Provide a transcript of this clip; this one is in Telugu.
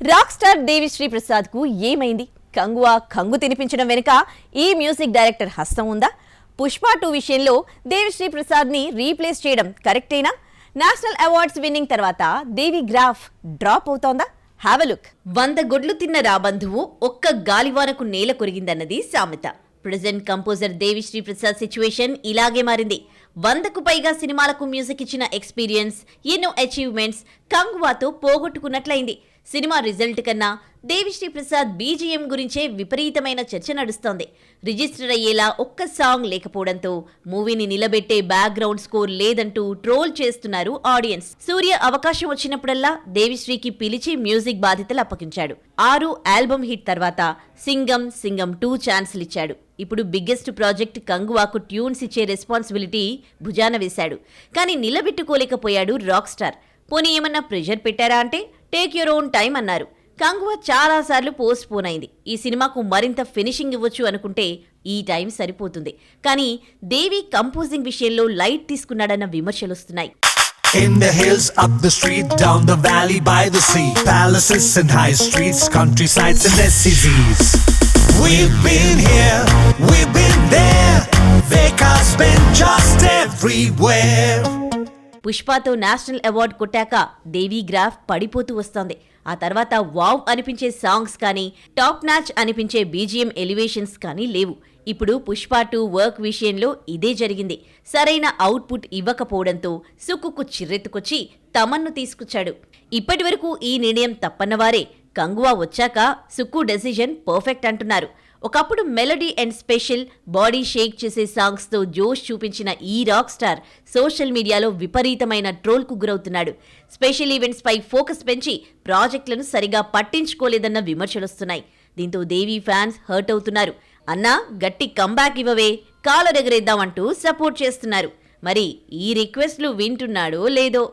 రాక్ స్టార్ దేవిశ్రీ ప్రసాద్ కు ఏమైంది? కంగువా కంగు తినిపించడం వెనుక ఈ మ్యూజిక్ డైరెక్టర్ హస్తం ఉందా? పుష్ప 2 విషయంలో దేవిశ్రీ ప్రసాద్ ని రీప్లేస్ చేయడం కరెక్టేనా? నేషనల్ అవార్డ్స్ విన్నింగ్ తర్వాత దేవి గ్రాఫ్ డ్రాప్ అవుతోందా? Have a look. 100 గొడ్లు తిన్న రాబంధువు ఒక్క గాలివానకు నేల కొరిగిందన్నది సామెత. Present composer Devi Sri Prasad situation ఇలాగే మారింది. 100కు పైగా సినిమాలకు మ్యూజిక్ ఇచ్చిన ఎక్స్పీరియన్స్, ఎన్నో అచీవ్మెంట్స్ కంగువాతో పోగొట్టుకున్నట్లయింది. సినిమా రిజల్ట్ కన్నా దేవిశ్రీ ప్రసాద్ బీజిఎం గురించే విపరీతమైన చర్చ నడుస్తోంది. రిజిస్టర్ అయ్యేలా ఒక్క సాంగ్ లేకపోవడంతో మూవీని నిలబెట్టే బ్యాక్గ్రౌండ్ స్కోర్ లేదంటూ ట్రోల్ చేస్తున్నారు ఆడియన్స్. సూర్య అవకాశం వచ్చినప్పుడల్లా దేవిశ్రీకి పిలిచి మ్యూజిక్ బాధ్యతలు అప్పగించాడు. 6 ఆల్బమ్ హిట్ తర్వాత సింగం 2 ఛాన్సులిచ్చాడు. ఇప్పుడు బిగ్గెస్ట్ ప్రాజెక్ట్ కంగువాకు ట్యూన్స్ ఇచ్చే రెస్పాన్సిబిలిటీ భుజాన వేశాడు. కానీ నిలబెట్టుకోలేకపోయాడు రాక్ స్టార్. పోనీ ఏమన్నా ప్రెషర్ పెట్టారా అంటే టేక్ యువర్ ఓన్ టైం అన్నారు. కంగువా చాలాసార్లు పోస్ట్ పోన్ అయింది. ఈ సినిమాకు మరింత ఫినిషింగ్ ఇవ్వచ్చు అనుకుంటే ఈ టైం సరిపోతుంది. కానీ దేవి కంపోజింగ్ విషయంలో light తీసుకున్నాడన్న విమర్శలొస్తున్నాయి. In the hills, up the street, down the valley, by the sea, palaces and high streets, countrysides and SCZs. We've been here, we've been there, Veka's been just everywhere. పుష్పతో నేషనల్ అవార్డు కొట్టాక దేవి గ్రాఫ్ పడిపోతూ వస్తోంది. ఆ తర్వాత వావ్ అనిపించే సాంగ్స్ కానీ, టాప్ నాచ్ అనిపించే బీజిఎం ఎలివేషన్స్ కానీ లేవు. ఇప్పుడు పుష్ప 2 వర్క్ విషయంలో ఇదే జరిగింది. సరైన అవుట్పుట్ ఇవ్వకపోవడంతో సుక్కుకు చిర్రెత్తుకొచ్చి తమన్ను తీసుకొచ్చాడు. ఇప్పటి వరకు ఈ నిర్ణయం తప్పన్నవారే కంగువా వచ్చాక సుక్కు డెసిజన్ పర్ఫెక్ట్ అంటున్నారు. ఒకప్పుడు melody and special body Sheikh చేసే సాంగ్స్తో జోష్ చూపించిన ఈ రాక్ స్టార్ సోషల్ మీడియాలో విపరీతమైన ట్రోల్కు గురవుతున్నాడు. స్పెషల్ ఈవెంట్స్ పై ఫోకస్ పెంచి ప్రాజెక్టులను సరిగా పట్టించుకోలేదన్న విమర్శలొస్తున్నాయి. దీంతో దేవి ఫ్యాన్స్ హర్ట్ అవుతున్నారు. అన్నా గట్టి కంబ్యాక్ ఇవ్వవే, కాలరెగరేద్దామంటూ సపోర్ట్ చేస్తున్నారు. మరి ఈ రిక్వెస్ట్లు వింటున్నాడో లేదో.